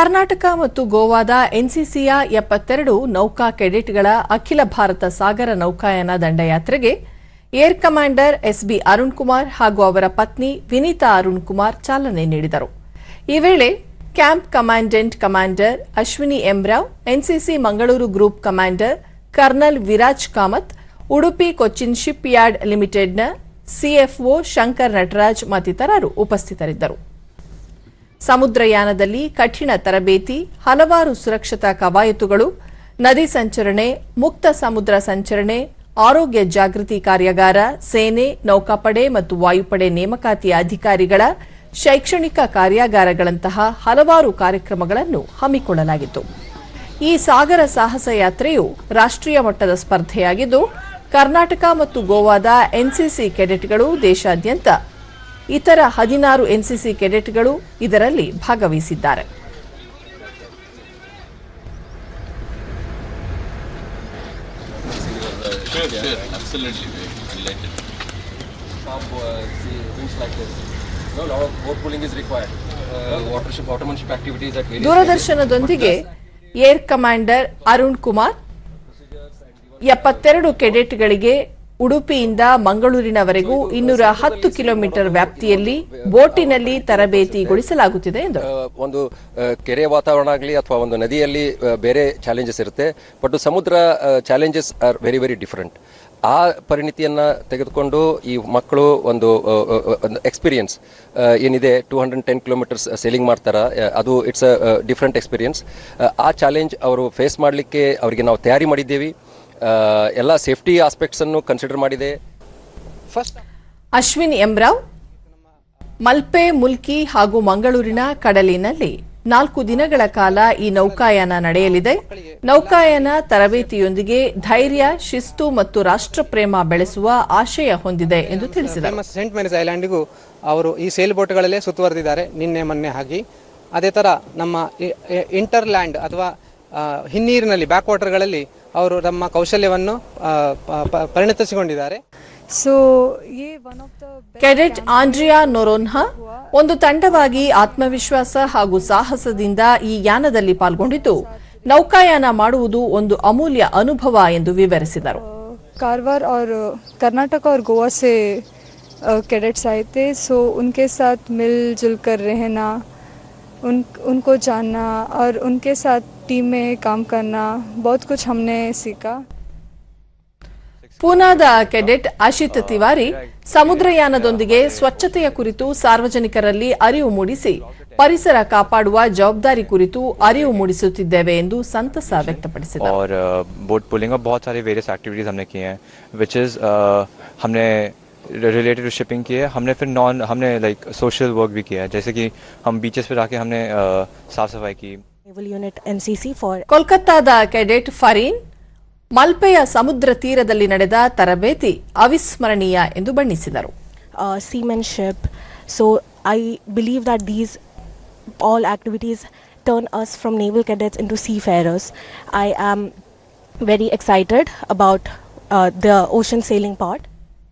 ಕರ್ನಾಟಕ ಮತ್ತು ಗೋವಾದ ಎನ್ಸಿಸಿಯ 72 ನೌಕಾ ಕೆಡೆಟ್ಗಳ ಅಖಿಲ ಭಾರತ ಸಾಗರ ನೌಕಾಯಾನ ದಂಡಯಾತ್ರೆಗೆ air commander SB Arun Kumar ಹಾಗೂ ಅವರ ಪತ್ನಿ ವಿನೀತಾ ಅರುಣ್ ಕುಮಾರ್ ಚಾಲನೆ ನೀಡಿದರು. ಈ ವೇಳೆ camp commandant commander Ashwini ಎಂರಾವ್, NCC Mangaluru group commander kernel Viraj Kamath, Udupi Cochin ship yard ಲಿಮಿಟೆಡ್ನ ಸಿಎಫ್ಒ ಶಂಕರ್ ನಟರಾಜ್ ಮತ್ತಿತರರು ಉಪಸ್ಥಿತರಿದ್ದರು. ಸಮುದ್ರಯಾನದಲ್ಲಿ ಕಠಿಣ ತರಬೇತಿ, ಹಲವಾರು ಸುರಕ್ಷತಾ ಕವಾಯತುಗಳು, ನದಿ ಸಂಚರಣೆ, ಮುಕ್ತ ಸಮುದ್ರ ಸಂಚರಣೆ, ಆರೋಗ್ಯ ಜಾಗೃತಿ ಕಾರ್ಯಾಗಾರ, ಸೇನೆ, ನೌಕಾಪಡೆ ಮತ್ತು ವಾಯುಪಡೆ ನೇಮಕಾತಿಯ ಅಧಿಕಾರಿಗಳ ಶೈಕ್ಷಣಿಕ ಕಾರ್ಯಾಗಾರಗಳಂತಹ ಹಲವಾರು ಕಾರ್ಯಕ್ರಮಗಳನ್ನು ಹಮ್ಮಿಕೊಳ್ಳಲಾಗಿತ್ತು. ಈ ಸಾಗರ ಸಾಹಸ ಯಾತ್ರೆಯು ರಾಷ್ಟ್ರೀಯ ಮಟ್ಟದ ಸ್ಪರ್ಧೆಯಾಗಿದ್ದು, ಕರ್ನಾಟಕ ಮತ್ತು ಗೋವಾದ ಎನ್ಸಿಸಿ ಕೆಡೆಟ್ಗಳು ದೇಶಾದ್ಯಂತ ಇತರ 16 ಎನ್ಸಿಸಿ ಕೆಡೆಟ್ಗಳು ಇದರಲ್ಲಿ ಭಾಗವಹಿಸಿದ್ದಾರೆ. ದೂರದರ್ಶನದೊಂದಿಗೆ ಏರ್ ಕಮಾಂಡರ್ ಅರುಣ್ ಕುಮಾರ್ 72 ಕೆಡೆಟ್ಗಳಿಗೆ ಉಡುಪಿಯಿಂದ ಮಂಗಳೂರಿನವರೆಗೂ 210 ಕಿಲೋಮೀಟರ್ ವ್ಯಾಪ್ತಿಯಲ್ಲಿ ಬೋಟಿನಲ್ಲಿ ತರಬೇತಿಗೊಳಿಸಲಾಗುತ್ತಿದೆ ಎಂದರು. ಒಂದು ಕೆರೆ ವಾತಾವರಣ ಆಗಲಿ ಅಥವಾ ಒಂದು ನದಿಯಲ್ಲಿ ಬೇರೆ ಚಾಲೆಂಜಸ್ ಇರುತ್ತೆ, ಬಟ್ ಸಮುದ್ರ challenges are very very different. ಆ ಪರಿಣಿತಿಯನ್ನ ತೆಗೆದುಕೊಂಡು ಈ ಮಕ್ಕಳು ಒಂದು ಎಕ್ಸ್ಪೀರಿಯನ್ಸ್ ಏನಿದೆ 210 ಕಿಲೋಮೀಟರ್ಸ್ ಸೇಲಿಂಗ್ ಮಾಡ್ತಾರ, ಅದು ಇಟ್ಸ್ ಅ ಡಿಫರೆಂಟ್ ಎಕ್ಸ್ಪೀರಿಯನ್ಸ್. ಆ ಚಾಲೆಂಜ್ ಅವರು ಫೇಸ್ ಮಾಡಲಿಕ್ಕೆ ಅವರಿಗೆ ನಾವು ತಯಾರಿ ಮಾಡಿದ್ದೇವೆ. ಎಲ್ಲ ಸೇಫ್ಟಿ ಆಸ್ಪೆಕ್ಟ್ಸ್ ಅನ್ನು ಕನ್ಸಿಡರ್ ಮಾಡಿದೆ. ಫಸ್ಟ್ ಅಶ್ವಿನ್ ಎಂರಾವ್ ಮಲ್ಪೆ, ಮುಲ್ಕಿ ಹಾಗೂ ಮಂಗಳೂರಿನ ಕಡಲಿನಲ್ಲಿ 4 ದಿನಗಳ ಕಾಲ ಈ ನೌಕಾಯಾನ ನಡೆಯಲಿದೆ. ನೌಕಾಯಾನ ತರಬೇತಿಯೊಂದಿಗೆ ಧೈರ್ಯ, ಶಿಸ್ತು ಮತ್ತು ರಾಷ್ಟ್ರಪ್ರೇಮ ಬೆಳೆಸುವ ಆಶಯ ಹೊಂದಿದೆ ಎಂದು ತಿಳಿಸಿದರು. ಸೇಂಟ್ ಮೇರಿಸ್ ಐಲ್ಯಾಂಡ್ಗೂ ಅವರು ಈ ಸೇಲ್ ಬೋಟ್ಗಳಲ್ಲೇ ಸುತ್ತುವರೆದಿದ್ದಾರೆ ನಿನ್ನೆ ಮೊನ್ನೆ ಹಾಗೆ. ಅದೇ ತರ ನಮ್ಮ ಇಂಟರ್ಲ್ಯಾಂಡ್ ಅಥವಾ ಹಿನ್ನೀರಿನಲ್ಲಿ ಬ್ಯಾಕ್ ವಾಟರ್ಗಳಲ್ಲಿ ಅವರು ತಮ್ಮ ಕೌಶಲ್ಯವನ್ನು ಪರಿಣತಿಸಿಕೊಂಡಿದ್ದಾರೆ. ಕೆಡೆಟ್ ಆಂಡ್ರಿಯಾ ನೊರೋನ್ಹಾ ಒಂದು ತಂಡವಾಗಿ ಆತ್ಮವಿಶ್ವಾಸ ಹಾಗೂ ಸಾಹಸದಿಂದ ಈ ಯಾನದಲ್ಲಿ ಪಾಲ್ಗೊಂಡಿದ್ದು, ನೌಕಾಯಾನ ಮಾಡುವುದು ಒಂದು ಅಮೂಲ್ಯ ಅನುಭವ ಎಂದು ವಿವರಿಸಿದರು. कारवार और कर्नाटक और गोवा से कैडेट्स आए थे, सो उनके साथ मिलजुल कर रहना, उनको जानना और उनके साथ टीम में काम करना, बहुत कुछ हमने सीखा. ಪೂನಾದ ಕೆಡೆಟ್ ಅಶಿತ್ ತಿವಾರಿ ಸಮುದ್ರಯಾನದೊಂದಿಗೆ ಸ್ವಚ್ಛತೆಯ ಕುರಿತು ಸಾರ್ವಜನಿಕರಲ್ಲಿ ಅರಿವು ಮೂಡಿಸಿ ಪರಿಸರ ಕಾಪಾಡುವ ಜವಾಬ್ದಾರಿ ಕುರಿತು ಅರಿವು ಮೂಡಿಸುತ್ತಿದ್ದೇವೆ ಎಂದು ಸಂತಸ ವ್ಯಕ್ತಪಡಿಸಿದರು. और बोट पुलिंग और बहुत सारे वेरियस एक्टिविटीज हमने किए हैं, विच इज हमने रिलेटेड टू शिपिंग की है. हमने लाइक सोशल वर्क भी किया है, जैसे कि हम बीचेस पे जाके हमने साफ सफाई की. ಕೋಲ್ಕತ್ತಾದ ಕೆಡೆಟ್ ಫರೀನ್ ಮಲ್ಪೆಯ ಸಮುದ್ರ ತೀರದಲ್ಲಿ ನಡೆದ ತರಬೇತಿ ಅವಿಸ್ಮರಣೀಯ ಎಂದು ಬಣ್ಣಿಸಿದರು. Seamanship, so I believe that these all activities turn us from naval cadets into seafarers. I am very excited about the ocean sailing part.